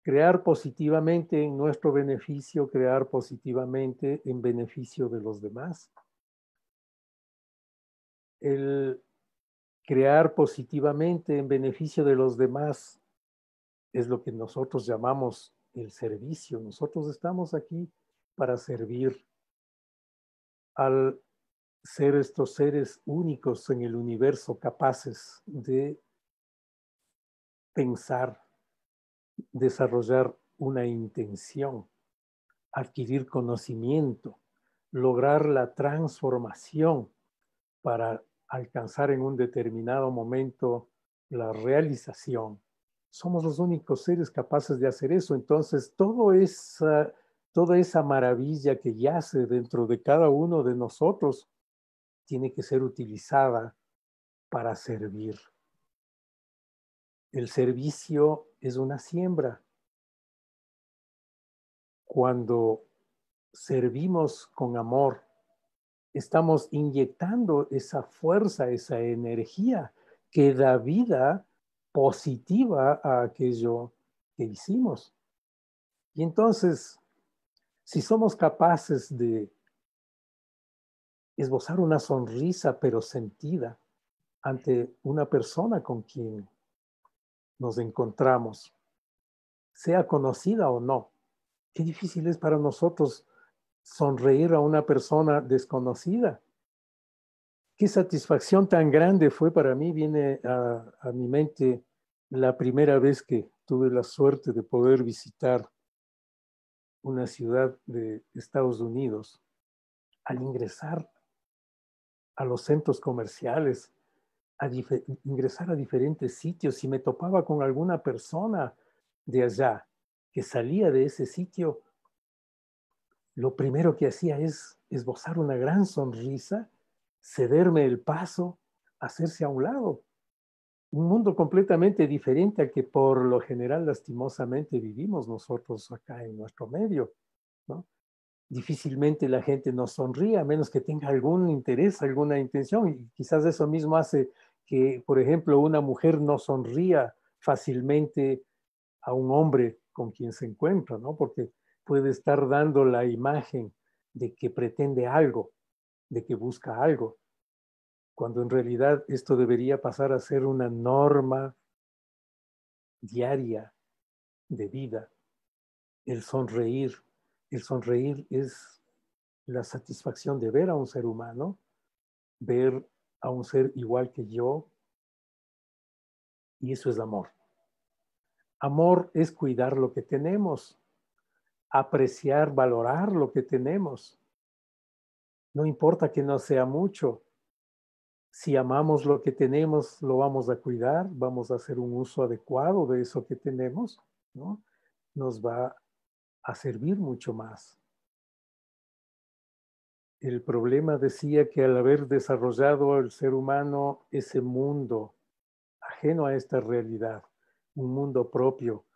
Crear positivamente en nuestro beneficio, crear positivamente en beneficio de los demás. El crear positivamente en beneficio de los demás es lo que nosotros llamamos el servicio. Nosotros estamos aquí para servir al ser estos seres únicos en el universo, capaces de pensar, desarrollar una intención, adquirir conocimiento, lograr la transformación para alcanzar en un determinado momento la realización. Somos los únicos seres capaces de hacer eso. Entonces, toda esa maravilla que yace dentro de cada uno de nosotros tiene que ser utilizada para servir. El servicio es una siembra. Cuando servimos con amor, estamos inyectando esa fuerza, esa energía que da vida positiva a aquello que hicimos. Y entonces, si somos capaces de esbozar una sonrisa pero sentida ante una persona con quien nos encontramos, sea conocida o no, qué difícil es para nosotros sonreír a una persona desconocida. Qué satisfacción tan grande fue para mí, viene a mi mente La primera vez que tuve la suerte de poder visitar una ciudad de Estados Unidos, al ingresar a los centros comerciales, ingresar a diferentes sitios y me topaba con alguna persona de allá que salía de ese sitio, lo primero que hacía es esbozar una gran sonrisa, cederme el paso, hacerse a un lado. Un mundo completamente diferente al que por lo general lastimosamente vivimos nosotros acá en nuestro medio, ¿no? Difícilmente la gente nos sonríe a menos que tenga algún interés, alguna intención, y quizás eso mismo hace que, por ejemplo, una mujer no sonría fácilmente a un hombre con quien se encuentra, ¿no? Porque puede estar dando la imagen de que pretende algo, de que busca algo, cuando en realidad esto debería pasar a ser una norma diaria de vida. El sonreír. El sonreír es la satisfacción de ver a un ser humano, ver a un ser igual que yo, y eso es amor. Amor es cuidar lo que tenemos, apreciar, valorar lo que tenemos. No importa que no sea mucho. Si amamos lo que tenemos, lo vamos a cuidar, vamos a hacer un uso adecuado de eso que tenemos, ¿no? Nos va a servir mucho más. El problema decía que al haber desarrollado el ser humano ese mundo ajeno a esta realidad, un mundo propio,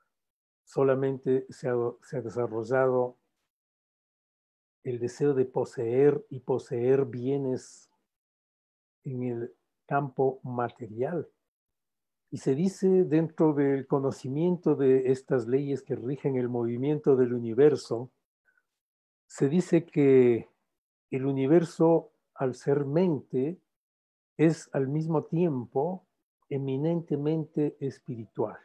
solamente se ha desarrollado el deseo de poseer y poseer bienes en el campo material. Y se dice dentro del conocimiento de estas leyes que rigen el movimiento del universo, se dice que el universo, al ser mente, es al mismo tiempo eminentemente espiritual.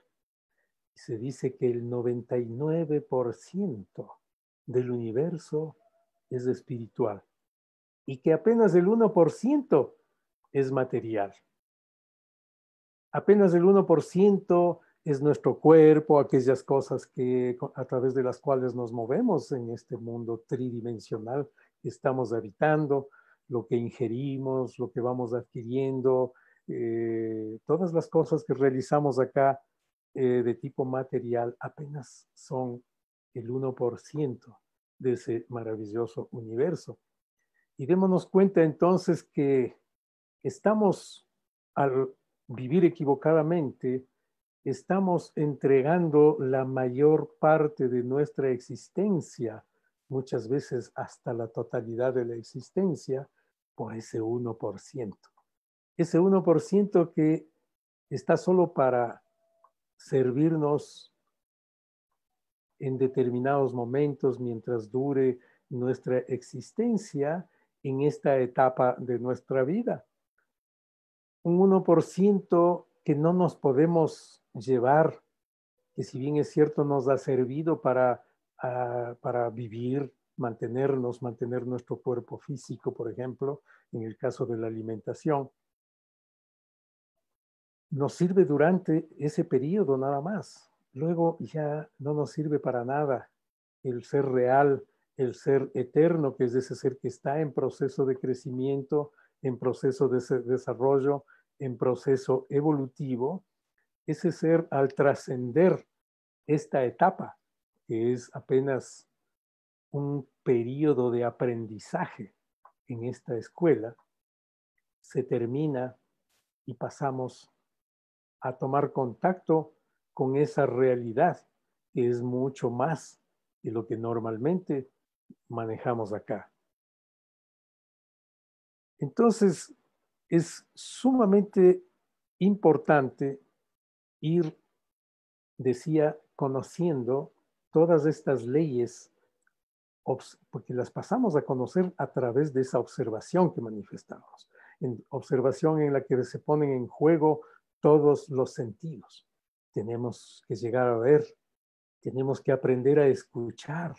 Se dice que el 99% del universo es espiritual y que apenas el 1% es material. Apenas el 1% es nuestro cuerpo, aquellas cosas que, a través de las cuales nos movemos en este mundo tridimensional que estamos habitando, lo que ingerimos, lo que vamos adquiriendo, todas las cosas que realizamos acá de tipo material apenas son el 1% de ese maravilloso universo. Y démonos cuenta entonces que estamos, al vivir equivocadamente, estamos entregando la mayor parte de nuestra existencia, muchas veces hasta la totalidad de la existencia, por ese 1%. Ese 1% que está solo para servirnos en determinados momentos mientras dure nuestra existencia en esta etapa de nuestra vida. Un 1% que no nos podemos llevar, que si bien es cierto nos ha servido para vivir, mantenernos, mantener nuestro cuerpo físico, por ejemplo, en el caso de la alimentación, nos sirve durante ese periodo nada más. Luego ya no nos sirve para nada el ser real, el ser eterno, que es ese ser que está en proceso de crecimiento, en proceso de desarrollo, en proceso evolutivo. Ese ser, al trascender esta etapa, que es apenas un periodo de aprendizaje en esta escuela, se termina y pasamos a tomar contacto con esa realidad que es mucho más de lo que normalmente manejamos acá. Entonces, es sumamente importante ir, decía, conociendo todas estas leyes, porque las pasamos a conocer a través de esa observación que manifestamos, observación en la que se ponen en juego todos los sentidos. Tenemos que llegar a ver, tenemos que aprender a escuchar,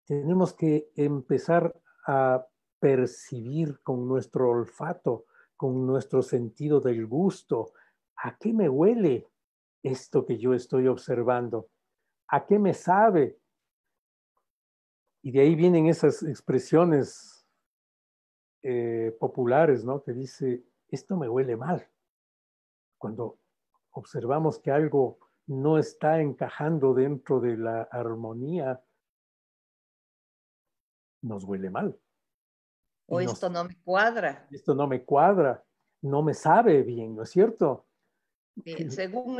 tenemos que empezar a percibir con nuestro olfato, con nuestro sentido del gusto. ¿A qué me huele esto que yo estoy observando? ¿A qué me sabe? Y de ahí vienen esas expresiones populares, ¿no? Que dice, esto me huele mal. Cuando observamos que algo no está encajando dentro de la armonía, nos huele mal. O esto no me cuadra. Esto no me cuadra, no me sabe bien, ¿no es cierto? Según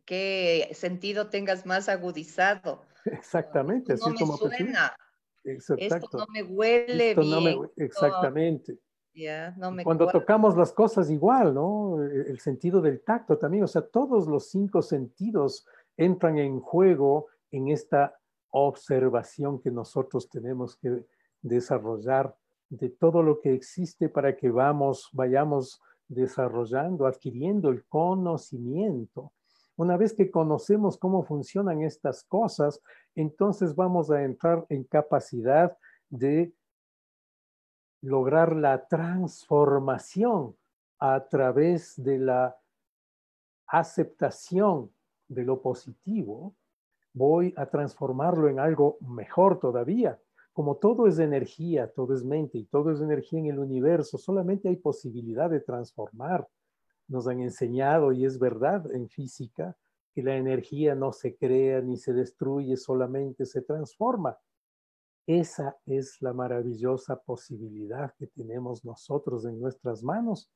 qué sentido tengas más agudizado. Exactamente, Esto así no es me como percibimos. suena, esto no Exacto. me huele Esto no me, bien, esto exactamente. ya no Y me cuando cuadra. tocamos las cosas igual, ¿no? El sentido del tacto también, o sea, todos los 5 sentidos entran en juego en esta observación que nosotros tenemos que desarrollar de todo lo que existe para que vayamos desarrollando, adquiriendo el conocimiento. Una vez que conocemos cómo funcionan estas cosas, entonces vamos a entrar en capacidad de lograr la transformación a través de la aceptación de lo positivo. Voy a transformarlo en algo mejor todavía. Como todo es energía, todo es mente y todo es energía en el universo, solamente hay posibilidad de transformar. Nos han enseñado, y es verdad en física, que la energía no se crea ni se destruye, solamente se transforma. Esa es la maravillosa posibilidad que tenemos nosotros en nuestras manos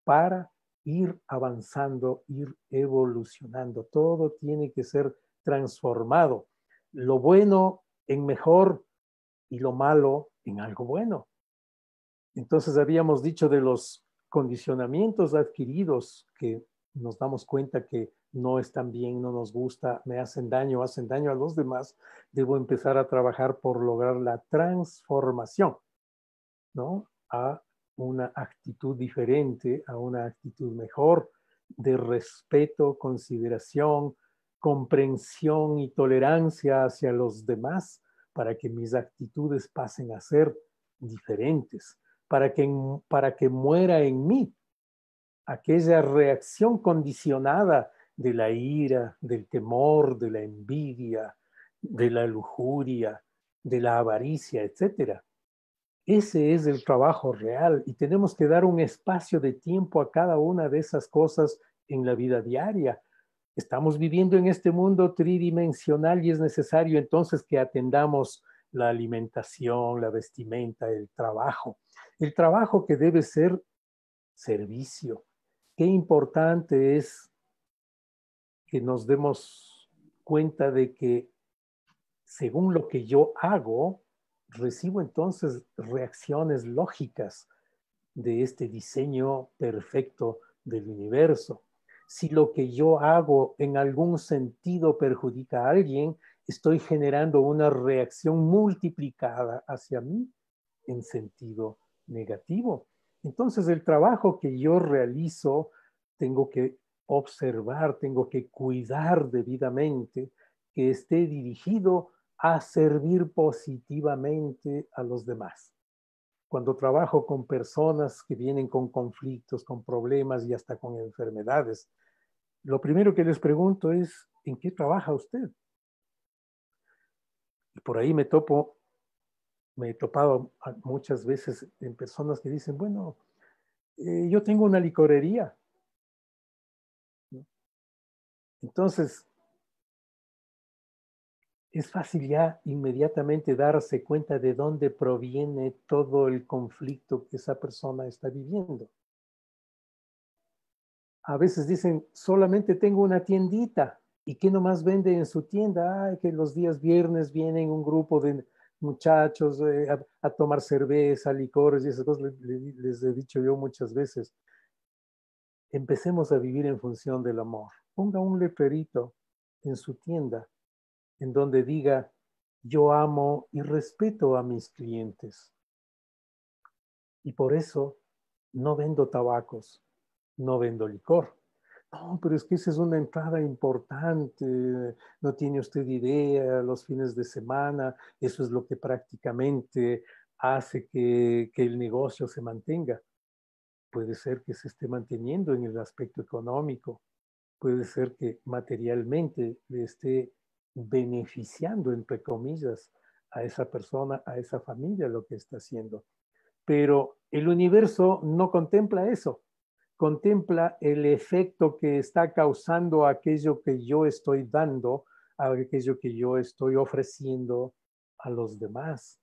para ir avanzando, ir evolucionando. Todo tiene que ser transformado. Lo bueno en mejor y lo malo en algo bueno. Entonces habíamos dicho de los condicionamientos adquiridos que nos damos cuenta que no están bien, no nos gusta, me hacen daño a los demás. Debo empezar a trabajar por lograr la transformación, ¿no? A una actitud diferente, a una actitud mejor, de respeto, consideración, comprensión y tolerancia hacia los demás, para que mis actitudes pasen a ser diferentes, para que muera en mí aquella reacción condicionada de la ira, del temor, de la envidia, de la lujuria, de la avaricia, etcétera. Ese es el trabajo real y tenemos que dar un espacio de tiempo a cada una de esas cosas en la vida diaria. Estamos viviendo en este mundo tridimensional y es necesario entonces que atendamos la alimentación, la vestimenta, el trabajo. El trabajo que debe ser servicio. Qué importante es que nos demos cuenta de que según lo que yo hago, recibo entonces reacciones lógicas de este diseño perfecto del universo. Si lo que yo hago en algún sentido perjudica a alguien, estoy generando una reacción multiplicada hacia mí en sentido negativo. Entonces el trabajo que yo realizo, tengo que observar, tengo que cuidar debidamente que esté dirigido a servir positivamente a los demás. Cuando trabajo con personas que vienen con conflictos, con problemas y hasta con enfermedades, lo primero que les pregunto es, ¿en qué trabaja usted? Y por ahí me he topado muchas veces en personas que dicen, bueno, yo tengo una licorería. Entonces, es fácil ya inmediatamente darse cuenta de dónde proviene todo el conflicto que esa persona está viviendo. A veces dicen, solamente tengo una tiendita. ¿Y qué nomás vende en su tienda? Ay, que los días viernes vienen un grupo de muchachos a tomar cerveza, licores y esas cosas. Les he dicho yo muchas veces, empecemos a vivir en función del amor. Ponga un letrerito en su tienda en donde diga, yo amo y respeto a mis clientes. Y por eso no vendo tabacos, no vendo licor. No, pero es que esa es una entrada importante, no tiene usted idea, los fines de semana, eso es lo que prácticamente hace que el negocio se mantenga. Puede ser que se esté manteniendo en el aspecto económico, puede ser que materialmente le esté beneficiando, entre comillas, a esa persona, a esa familia lo que está haciendo. Pero el universo no contempla eso, contempla el efecto que está causando aquello que yo estoy dando, aquello que yo estoy ofreciendo a los demás.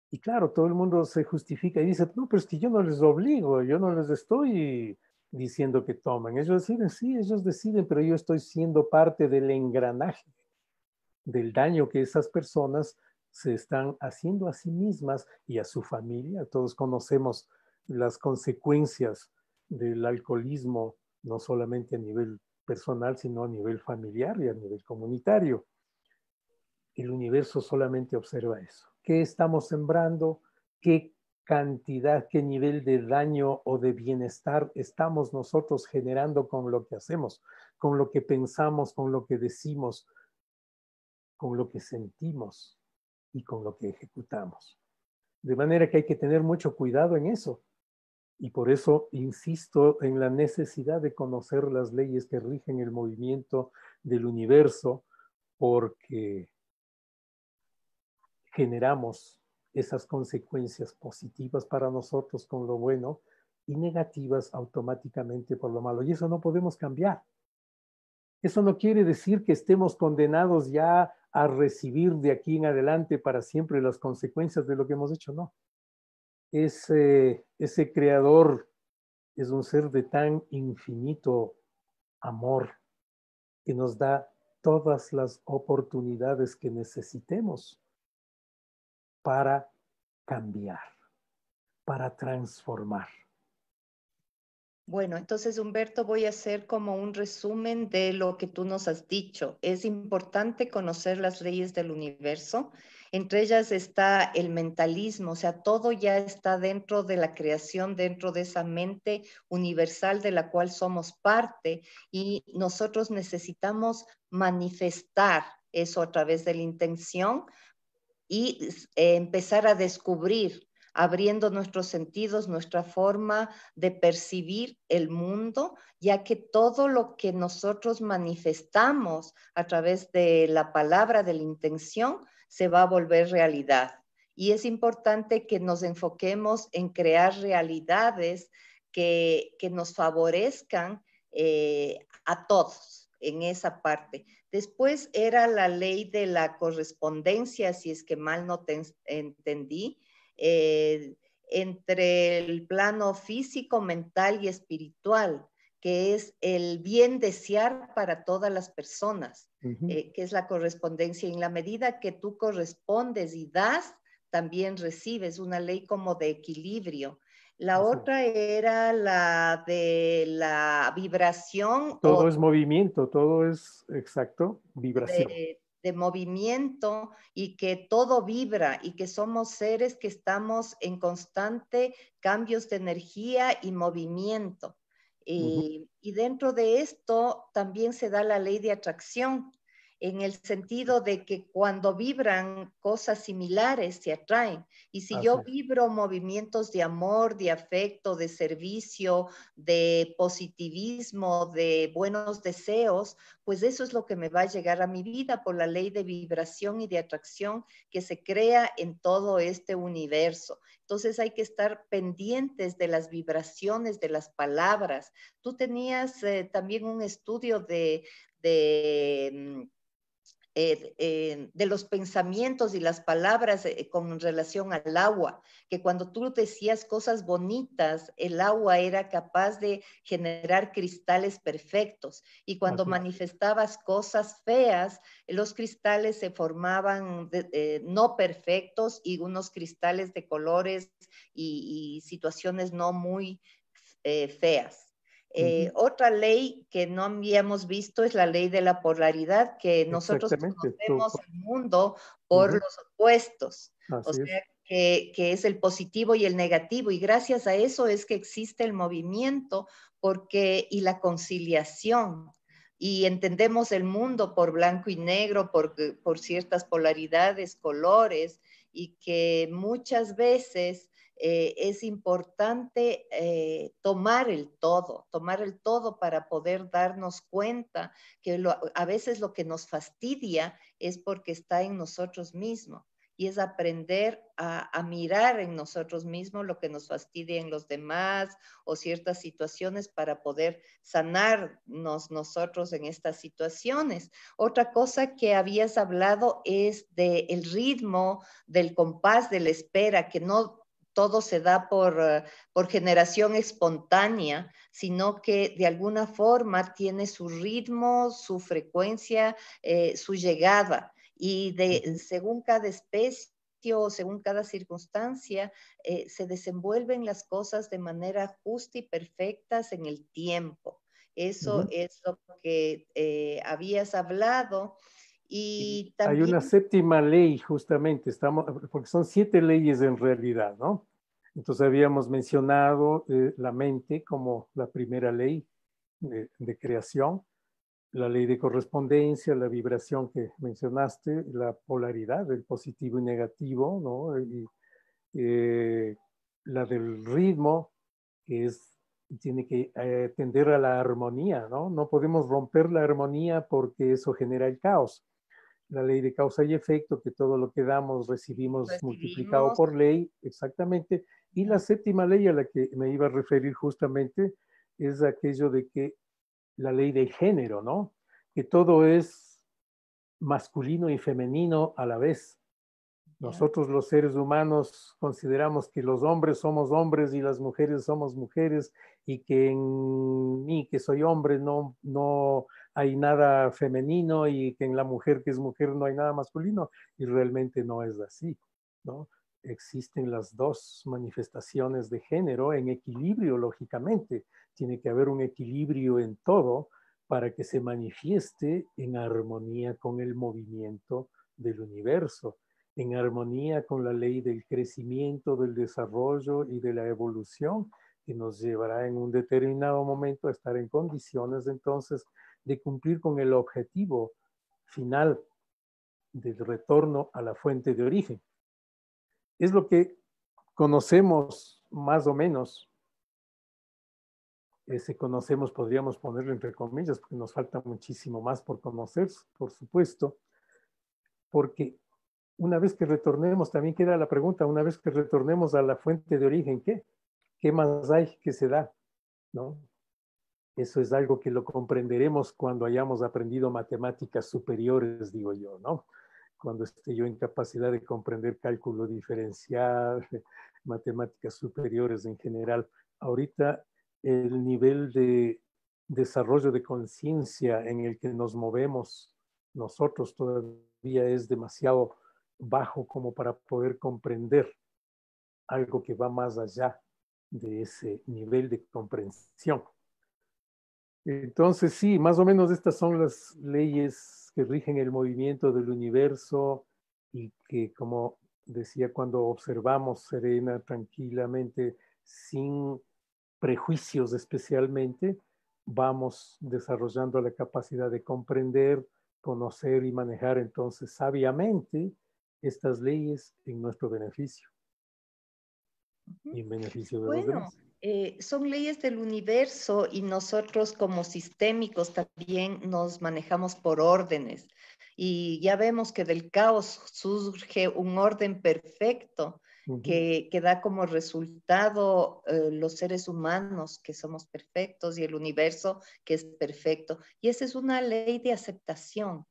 Y claro, todo el mundo se justifica y dice, no, pero es que yo no les obligo, yo no les estoy diciendo que tomen. Ellos deciden, sí, ellos deciden, pero yo estoy siendo parte del engranaje, del daño que esas personas se están haciendo a sí mismas y a su familia. Todos conocemos las consecuencias del alcoholismo, no solamente a nivel personal, sino a nivel familiar y a nivel comunitario. El universo solamente observa eso. ¿Qué estamos sembrando? ¿Qué cantidad, qué nivel de daño o de bienestar estamos nosotros generando con lo que hacemos, con lo que pensamos, con lo que decimos, con lo que sentimos y con lo que ejecutamos? De manera que hay que tener mucho cuidado en eso. Y por eso insisto en la necesidad de conocer las leyes que rigen el movimiento del universo, porque generamos esas consecuencias positivas para nosotros con lo bueno y negativas automáticamente por lo malo. Y eso no podemos cambiar. Eso no quiere decir que estemos condenados ya a recibir de aquí en adelante para siempre las consecuencias de lo que hemos hecho, no. Ese creador es un ser de tan infinito amor que nos da todas las oportunidades que necesitemos para cambiar, para transformar. Bueno, entonces, Humberto, voy a hacer como un resumen de lo que tú nos has dicho. Es importante conocer las leyes del universo. Entre ellas está el mentalismo, o sea, todo ya está dentro de la creación, dentro de esa mente universal de la cual somos parte y nosotros necesitamos manifestar eso a través de la intención y empezar a descubrir, abriendo nuestros sentidos, nuestra forma de percibir el mundo, ya que todo lo que nosotros manifestamos a través de la palabra, de la intención, se va a volver realidad. Y es importante que nos enfoquemos en crear realidades que nos favorezcan a todos en esa parte. Después era la ley de la correspondencia, si es que mal no te entendí, eh, entre el plano físico, mental y espiritual, que es el bien desear para todas las personas, que es la correspondencia. Y en la medida que tú correspondes y das, también recibes una ley como de equilibrio. La Así otra era la de la vibración todo es movimiento, todo es exacto, vibración. de movimiento y que todo vibra y que somos seres que estamos en constante cambios de energía y movimiento. Y dentro de esto también se da la ley de atracción, en el sentido de que cuando vibran cosas similares se atraen. Y si Así yo es. vibro movimientos de amor, de afecto, de servicio, de positivismo, de buenos deseos, pues eso es lo que me va a llegar a mi vida por la ley de vibración y de atracción que se crea en todo este universo. Entonces hay que estar pendientes de las vibraciones de las palabras. Tú tenías también un estudio de los pensamientos y las palabras con relación al agua, que cuando tú decías cosas bonitas, el agua era capaz de generar cristales perfectos y cuando manifestabas cosas feas, los cristales se formaban no perfectos y unos cristales de colores y situaciones no muy feas. Otra ley que no habíamos visto es la ley de la polaridad, que nosotros Exactamente. conocemos el mundo por los opuestos, o Así es. sea, que es el positivo y el negativo, y gracias a eso es que existe el movimiento y la conciliación, y entendemos el mundo por blanco y negro, por ciertas polaridades, colores, y que muchas veces es importante tomar el todo para poder darnos cuenta que a veces lo que nos fastidia es porque está en nosotros mismos. Y es aprender a mirar en nosotros mismos lo que nos fastidia en los demás o ciertas situaciones para poder sanarnos nosotros en estas situaciones. Otra cosa que habías hablado es del ritmo, del compás de la espera, que no todo se da por generación espontánea, sino que de alguna forma tiene su ritmo, su frecuencia, su llegada. Y según cada especie o según cada circunstancia, se desenvuelven las cosas de manera justa y perfectas en el tiempo. Eso es lo que habías hablado. Y hay una también... séptima ley, justamente, porque son 7 leyes en realidad, ¿no? Entonces habíamos mencionado la mente como la primera ley de creación, la ley de correspondencia, la vibración que mencionaste, la polaridad, el positivo y negativo, ¿no? Y la del ritmo, que tiene que tender a la armonía, ¿no? No podemos romper la armonía porque eso genera el caos. La ley de causa y efecto, que todo lo que damos recibimos multiplicado por ley, exactamente. Y la séptima ley a la que me iba a referir justamente es aquello de que la ley del género, ¿no? Que todo es masculino y femenino a la vez. Nosotros los seres humanos consideramos que los hombres somos hombres y las mujeres somos mujeres y que en mí, que soy hombre, no hay nada femenino y que en la mujer, que es mujer, no hay nada masculino. Y realmente no es así, ¿no? Existen las dos manifestaciones de género en equilibrio, lógicamente. Tiene que haber un equilibrio en todo para que se manifieste en armonía con el movimiento del universo, en armonía con la ley del crecimiento, del desarrollo y de la evolución, que nos llevará en un determinado momento a estar en condiciones entonces de cumplir con el objetivo final del retorno a la fuente de origen. Es lo que conocemos más o menos. Ese conocemos podríamos ponerlo entre comillas, porque nos falta muchísimo más por conocer, por supuesto, porque una vez que retornemos, también queda la pregunta, una vez que retornemos a la fuente de origen, ¿qué más hay que se da? ¿No? Eso es algo que lo comprenderemos cuando hayamos aprendido matemáticas superiores, digo yo, ¿no? Cuando esté yo en capacidad de comprender cálculo diferencial, matemáticas superiores en general. Ahorita el nivel de desarrollo de conciencia en el que nos movemos nosotros todavía es demasiado bajo como para poder comprender algo que va más allá de ese nivel de comprensión. Entonces, sí, más o menos estas son las leyes que rigen el movimiento del universo y que, como decía, cuando observamos serena, tranquilamente, sin prejuicios especialmente, vamos desarrollando la capacidad de comprender, conocer y manejar entonces sabiamente estas leyes en nuestro beneficio y en beneficio de los Bueno, demás. son leyes del universo y nosotros como sistémicos también nos manejamos por órdenes. Y ya vemos que del caos surge un orden perfecto que da como resultado los seres humanos que somos perfectos y el universo que es perfecto. Y esa es una ley de aceptación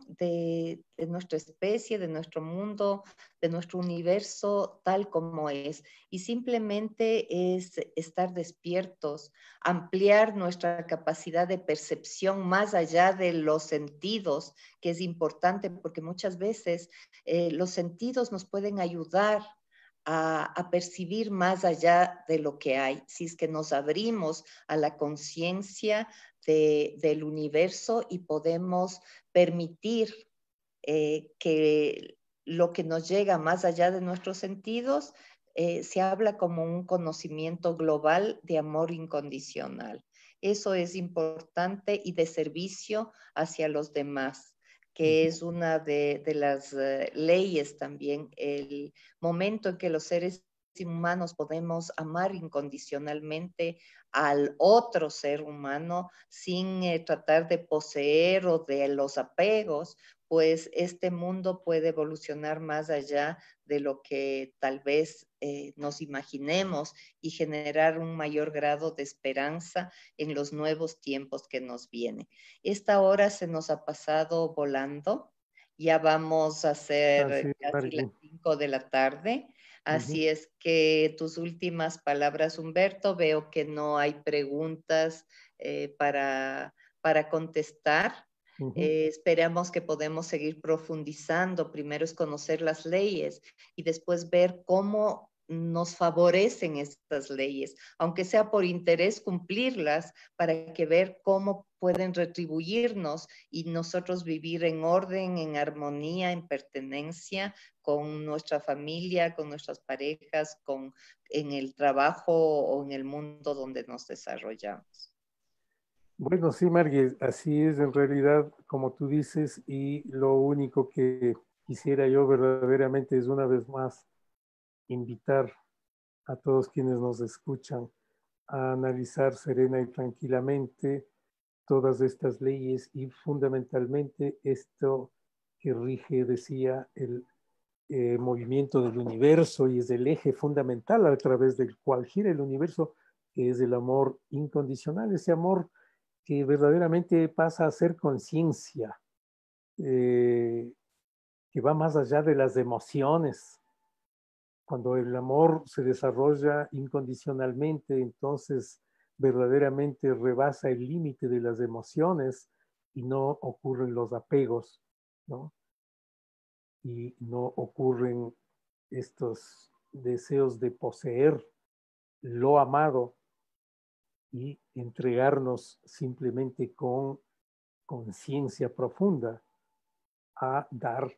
de nuestra especie, de nuestro mundo, de nuestro universo tal como es. Y simplemente es estar despiertos, ampliar nuestra capacidad de percepción más allá de los sentidos, que es importante porque muchas veces los sentidos nos pueden ayudar a percibir más allá de lo que hay. Si es que nos abrimos a la conciencia del universo y podemos permitir que lo que nos llega más allá de nuestros sentidos se habla como un conocimiento global de amor incondicional. Eso es importante y de servicio hacia los demás, que es una de las leyes también, el momento en que los seres humanos podemos amar incondicionalmente al otro ser humano sin tratar de poseer o de los apegos, pues este mundo puede evolucionar más allá de lo que tal vez nos imaginemos y generar un mayor grado de esperanza en los nuevos tiempos que nos vienen. Esta hora se nos ha pasado volando. Ya vamos a Así ser es, casi las Margie. 5 de la tarde. Ujú. Así es que tus últimas palabras, Humberto, veo que no hay preguntas para contestar. Ujú. Esperamos que podemos seguir profundizando. Primero es conocer las leyes y después ver cómo nos favorecen estas leyes, aunque sea por interés cumplirlas, para que ver cómo pueden retribuirnos y nosotros vivir en orden, en armonía, en pertenencia con nuestra familia, con nuestras parejas, en el trabajo o en el mundo donde nos desarrollamos. Bueno, sí, Margie, así es en realidad, como tú dices, y lo único que quisiera yo verdaderamente es una vez más invitar a todos quienes nos escuchan a analizar serena y tranquilamente todas estas leyes y fundamentalmente esto que rige, decía, el movimiento del universo y es el eje fundamental a través del cual gira el universo, que es el amor incondicional, ese amor que verdaderamente pasa a ser conciencia, eh, que va más allá de las emociones. Cuando el amor se desarrolla incondicionalmente, entonces verdaderamente rebasa el límite de las emociones y no ocurren los apegos, ¿no? Y no ocurren estos deseos de poseer lo amado y entregarnos simplemente con conciencia profunda a dar,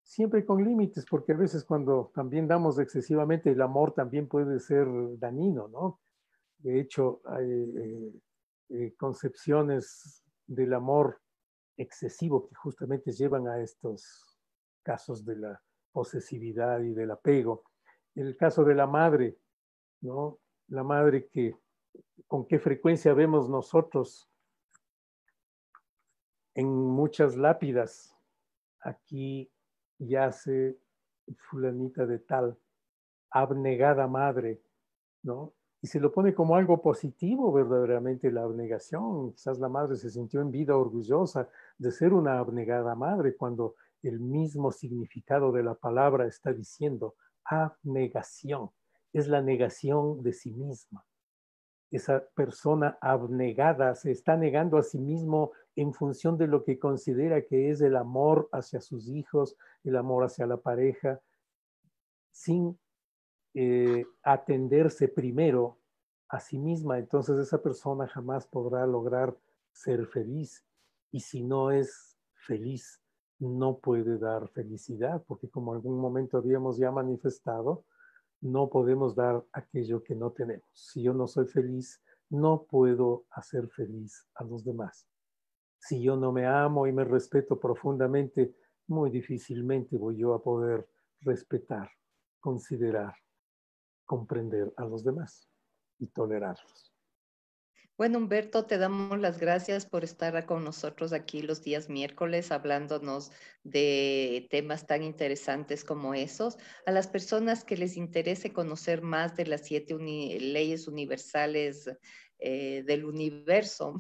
siempre con límites, porque a veces cuando también damos excesivamente, el amor también puede ser dañino, ¿no? De hecho, hay concepciones del amor excesivo que justamente llevan a estos casos de la posesividad y del apego. El caso de la madre, ¿no? La madre que con qué frecuencia vemos nosotros en muchas lápidas, aquí yace fulanita de tal, abnegada madre, ¿no? Y se lo pone como algo positivo verdaderamente la abnegación. Quizás la madre se sintió en vida orgullosa de ser una abnegada madre cuando el mismo significado de la palabra está diciendo abnegación. Es la negación de sí misma. Esa persona abnegada se está negando a sí mismo en función de lo que considera que es el amor hacia sus hijos, el amor hacia la pareja, sin atenderse primero a sí misma. Entonces esa persona jamás podrá lograr ser feliz. Y si no es feliz, no puede dar felicidad, porque como algún momento habíamos ya manifestado, no podemos dar aquello que no tenemos. Si yo no soy feliz, no puedo hacer feliz a los demás. Si yo no me amo y me respeto profundamente, muy difícilmente voy yo a poder respetar, considerar, comprender a los demás y tolerarlos. Bueno, Humberto, te damos las gracias por estar con nosotros aquí los días miércoles hablándonos de temas tan interesantes como esos. A las personas que les interese conocer más de las 7 leyes universales del universo,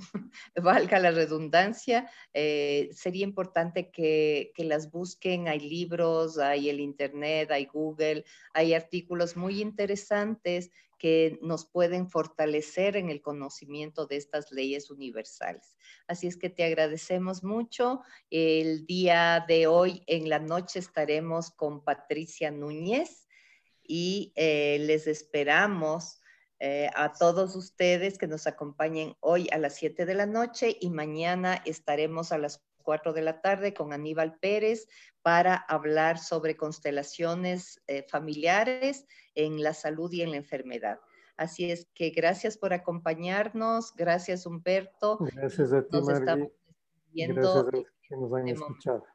valga la redundancia, sería importante que las busquen. Hay libros, hay el Internet, hay Google, hay artículos muy interesantes que nos pueden fortalecer en el conocimiento de estas leyes universales. Así es que te agradecemos mucho. El día de hoy en la noche estaremos con Patricia Núñez y les esperamos a todos ustedes que nos acompañen hoy a las 7 de la noche y mañana estaremos a las 4 de la tarde con Aníbal Pérez para hablar sobre constelaciones familiares en la salud y en la enfermedad. Así es que gracias por acompañarnos, gracias Humberto, Gracias y a ti, nos estamos Margie. Gracias viendo a en los que nos han este momento. escuchado.